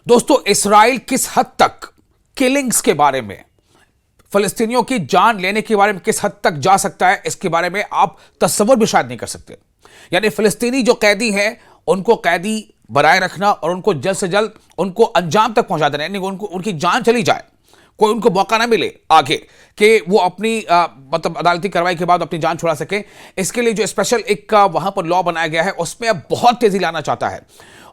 दोस्तों, इसराइल किस हद तक किलिंग्स के बारे में, फलस्तीनियों की जान लेने के बारे में किस हद तक जा सकता है, इसके बारे में आप तस्वर भी शायद नहीं कर सकते। यानी फिलिस्तीनी जो कैदी हैं उनको कैदी बनाए रखना और उनको जल्द से जल्द उनको अंजाम तक पहुंचा देना, यानी उनको उनकी जान चली जाए, कोई उनको मौका ना मिले आगे कि वो अपनी मतलब अदालती कार्रवाई के बाद अपनी जान छुड़ा सके। इसके लिए जो स्पेशल एक वहां पर लॉ बनाया गया है उसमें अब बहुत तेजी लाना चाहता है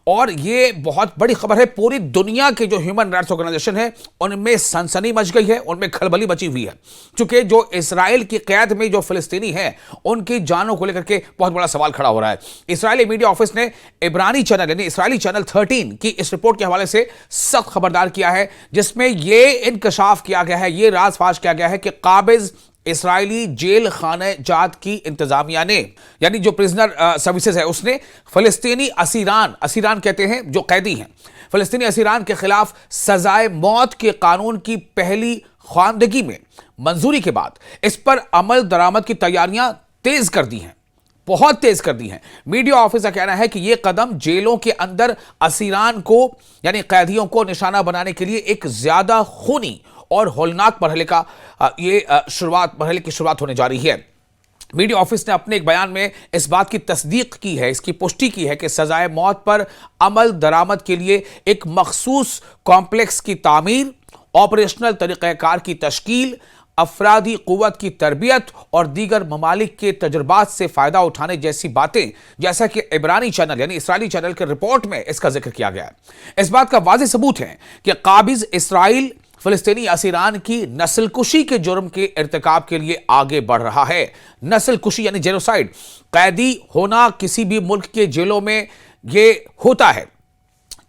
और ये बहुत बड़ी खबर है। पूरी दुनिया के जो ह्यूमन राइट्स ऑर्गेनाइजेशन है उनमें सनसनी मच गई है, उनमें खलबली मची हुई है, क्योंकि जो इजराइल की क़यादत में जो फिलिस्तीनी हैं उनकी जानों को लेकर के बहुत बड़ा सवाल खड़ा हो रहा है। इस्राएली मीडिया ऑफिस ने इब्रानी चैनल यानी इस्राएली चैनल 13 की इस रिपोर्ट के हवाले से सख्त खबरदार किया है, जिसमें यह इंकशाफ किया गया है, यह राजफाश किया गया है कि काबिज इसराइली जेल खाने जात की इंतजामिया ने, यानी जो प्रिजनर सर्विसेज है, उसने फलस्तीनी असीरान कहते हैं जो कैदी हैं, फलस्तीनी असीरान के खिलाफ सजाए मौत के कानून की पहली ख्वानदगी में मंजूरी के बाद इस पर अमल दरामद की तैयारियां तेज कर दी हैं, बहुत तेज कर दी हैं। मीडिया ऑफिस का कहना है कि यह कदम जेलों के अंदर असीरान को यानी कैदियों को निशाना बनाने के लिए एक ज्यादा खूनी और होलनाक मरहले की शुरुआत होने जा रही है। मीडिया ऑफिस ने अपने एक बयान में इस बात की तस्दीक की है, इसकी पुष्टि की है कि सजाए मौत पर अमल दरामद के लिए एक मखसूस कॉम्प्लेक्स की तामीर, ऑपरेशनल तरीक़ाकार की तश्कील, अफरादी कुव्वत की तरबियत और दीगर ममालिक के तजुर्बात से फायदा उठाने जैसी बातें, जैसा कि इब्रानी चैनल यानी इस्राएली चैनल के रिपोर्ट में इसका जिक्र किया गया है। इस बात का वाज़ेह सबूत है कि काबिज इसराइल फिलिस्तीनी असीरान की नस्लकुशी के जुर्म के इर्तिकाब के लिए आगे बढ़ रहा है। नस्लकुशी यानी जेनोसाइड, कैदी होना किसी भी मुल्क के जेलों में ये होता है।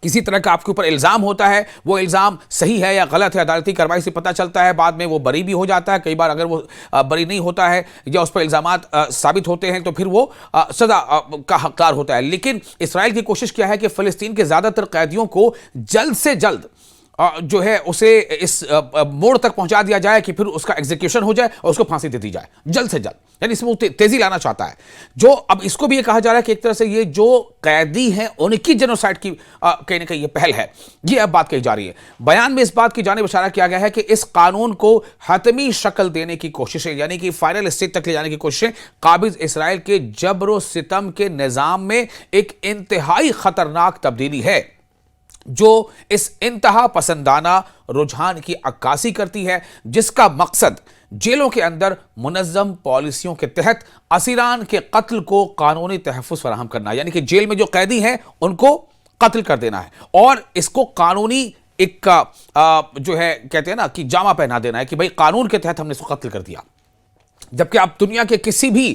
किसी तरह का आपके ऊपर इल्ज़ाम होता है, वो इल्ज़ाम सही है या गलत है, अदालती कार्रवाई से पता चलता है, बाद में वो बरी भी हो जाता है। कई बार अगर वो बरी नहीं होता है या उस पर इल्ज़ामात साबित होते हैं तो फिर वो सज़ा का हकदार होता है। लेकिन इसराइल की कोशिश क्या है कि फ़लस्तीन के ज़्यादातर कैदियों को जल्द से जल्द जो है उसे इस मोड़ तक पहुंचा दिया जाए कि फिर उसका एग्जीक्यूशन हो जाए और उसको फांसी दे दी जाए जल्द से जल्द, यानी इसमें तेजी लाना चाहता है। जो अब इसको भी ये कहा जा रहा है कि एक तरह से ये जो कैदी हैं उनकी जेनोसाइड की कहीं ना कहीं ये पहल है, ये अब बात कही जा रही है। बयान में इस बात की जानिब इशारा किया गया है कि इस कानून को हतमी शक्ल देने की कोशिशें, यानी कि फाइनल स्टेज तक ले जाने की कोशिशें काबिज इसराइल के जबर सितम के निज़ाम में एक इंतहाई खतरनाक तब्दीली है, जो इस इंतहा पसंदाना रुझान की अक्कासी करती है, जिसका मकसद जेलों के अंदर मुनज़्ज़म पॉलिसियों के तहत असीरान के कत्ल को कानूनी तहफ़्फ़ुज़ फराहम करना, यानी कि जेल में जो कैदी हैं उनको कत्ल कर देना है और इसको कानूनी एक जो है कहते हैं ना कि जामा पहना देना है कि भाई कानून के तहत हमने इसको कत्ल कर दिया। जबकि आप दुनिया के किसी भी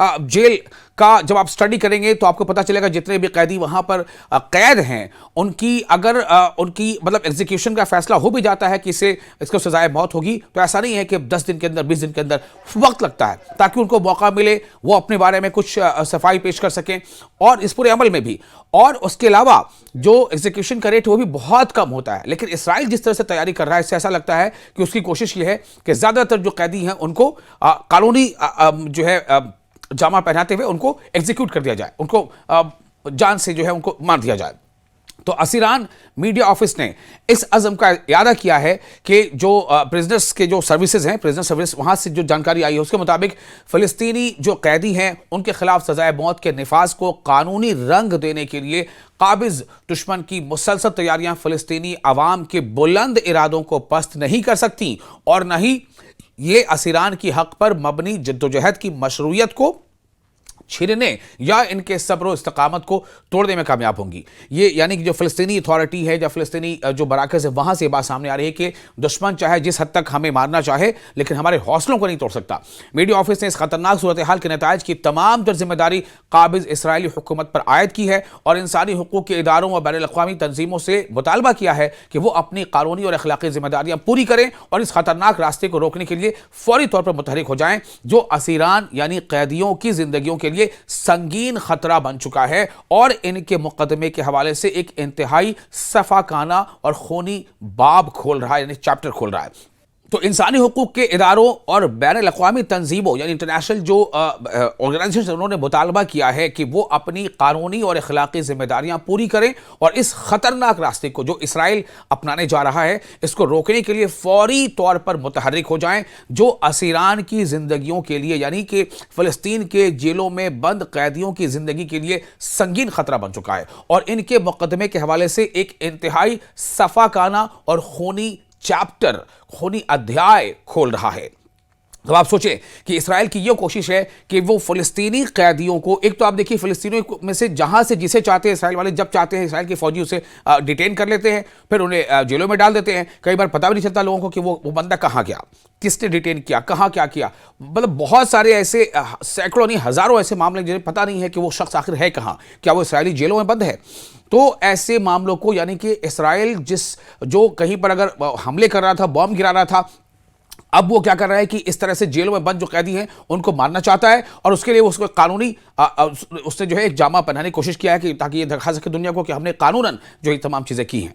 जेल का जब आप स्टडी करेंगे तो आपको पता चलेगा जितने भी कैदी वहां पर कैद हैं उनकी अगर उनकी मतलब एग्जीक्यूशन का फैसला हो भी जाता है कि इसको सजाए मौत होगी, तो ऐसा नहीं है कि 10 दिन के अंदर 20 दिन के अंदर वक्त लगता है ताकि उनको मौका मिले वो अपने बारे में कुछ सफाई पेश कर सकें और इस पूरे अमल में भी। और उसके अलावा जो एग्जीक्यूशन का रेट वो भी बहुत कम होता है। लेकिन इसराइल जिस तरह से तैयारी कर रहा है इससे ऐसा लगता है कि उसकी कोशिश ये है कि ज़्यादातर जो कैदी हैं उनको कानूनी जो है जामा पहनाते हुए उनको एग्जीक्यूट कर दिया जाए, उनको जान से जो है उनको मार दिया जाए। तो असीरान मीडिया ऑफिस ने इस अज़म का इरादा किया है कि जो प्रिजनर्स के जो सर्विसेज हैं, प्रिजनर सर्विस, वहां से जो जानकारी आई है उसके मुताबिक फ़लस्तीनी जो कैदी हैं उनके खिलाफ सजाए मौत के निफाज को कानूनी रंग देने के लिए काबिज दुश्मन की मुसलसल तैयारियां फ़लस्तीनी अवाम के बुलंद इरादों को पस्त नहीं कर सकती और न ही ये असीरान की हक पर मबनी जद्दोजहद की मशरूयत को छीनने या इनके सब्र इस्तकामत को तोड़ने में कामयाब होंगी। ये यानी कि जो फ़लस्तीनी अथॉरिटी है या फ़लस्तीनी जो मराकज़ है वहाँ से बात सामने आ रही है कि दुश्मन चाहे जिस हद तक हमें मारना चाहे लेकिन हमारे हौसलों को नहीं तोड़ सकता। मीडिया ऑफिस ने इस खतरनाक सूरत हाल के नताइज की तमाम तर जिम्मेदारी काबिज इसराइली हुकूमत पर आयद की है और इंसानी हुकूक के इदारों और बैनुल अक़वामी तंजीमों से मुतालबा किया है कि वो अपनी कानूनी और अखलाकी जिम्मेदारियाँ पूरी करें और इस खतरनाक रास्ते को रोकने के लिए फौरी तौर पर मुतहरिक हो जाएं, जो असीरान यानी कैदियों की जिंदगियों के लिए संगीन खतरा बन चुका है और इनके मुकदमे के हवाले से एक इंतहाई सफाकाना और खूनी बाब खोल रहा है, यानी चैप्टर खोल रहा है। तो इंसानी हकूक़ के इदारों और बैन-अल-अक़वामी तंजीमों यानी इंटरनेशनल जो ऑर्गेनाइजेशन उन्होंने मुतालबा किया है कि वो अपनी कानूनी और अखलाकी जिम्मेदारियां पूरी करें और इस ख़तरनाक रास्ते को जो इसराइल अपनाने जा रहा है इसको रोकने के लिए फौरी तौर पर मुतहर्रिक हो जाएं, जो असीरान की ज़िंदगियों के लिए यानी कि फ़लस्तीन के जेलों में बंद कैदियों की ज़िंदगी के लिए संगीन ख़तरा बन चुका है और इनके मुकदमे के हवाले से एक इंतहाई सफ़ाकाना और खूनी चैप्टर, खूनी अध्याय खोल रहा है। तो आप सोचें कि इसराइल की यह कोशिश है कि वो फ़लस्तीनी कैदियों को, एक तो आप देखिए फ़लस्तीनियों में से जहां से जिसे चाहते हैं इसराइल वाले, जब चाहते हैं इसराइल के फौजी उसे डिटेन कर लेते हैं, फिर उन्हें जेलों में डाल देते हैं। कई बार पता भी नहीं चलता लोगों को कि वो बंदा कहाँ गया, किसने डिटेन किया, कहाँ क्या किया। मतलब बहुत सारे ऐसे सैकड़ों नहीं हज़ारों ऐसे मामले जिन्हें पता नहीं है कि वो शख्स आखिर है कहाँ, क्या वो इसराइली जेलों में बंद है। तो ऐसे मामलों को यानी कि इसराइल जो कहीं पर अगर हमले कर रहा था, बॉम्ब गिरा रहा था, अब वो क्या कर रहा है कि इस तरह से जेलों में बंद जो कैदी हैं उनको मारना चाहता है और उसके लिए उसको कानूनी उसने जो है एक जामा पहनाने की कोशिश किया है कि ताकि ये दिखा सके दुनिया को कि हमने कानूनन जो ये तमाम चीज़ें की हैं।